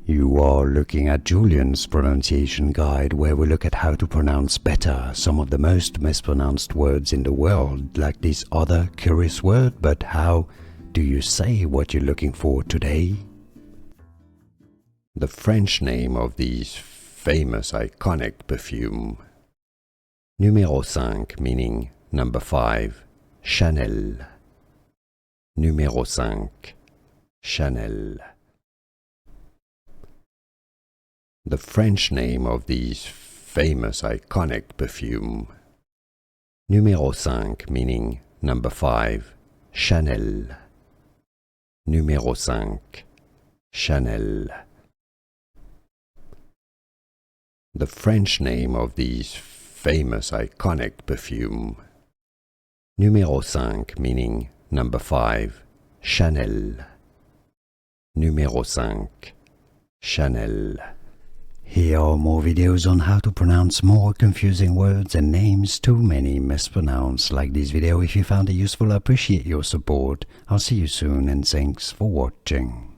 You are looking at Julian's pronunciation guide, where we look at how to pronounce better some of the most mispronounced words in the world, like this other curious word. But how do you say what you're looking for today? The French name of this famous iconic perfume. Numéro 5, meaning number 5, Chanel. Numéro 5, Chanel. The French name of this famous iconic perfume. Numéro 5, meaning number 5, Chanel. Numéro 5, Chanel. The French name of this famous iconic perfume. Numéro 5, meaning number 5, Chanel. Numéro 5, Chanel. Here are more videos on how to pronounce more confusing words and names too many mispronounced. Like this video if you found it useful. I appreciate your support. I'll see you soon and thanks for watching.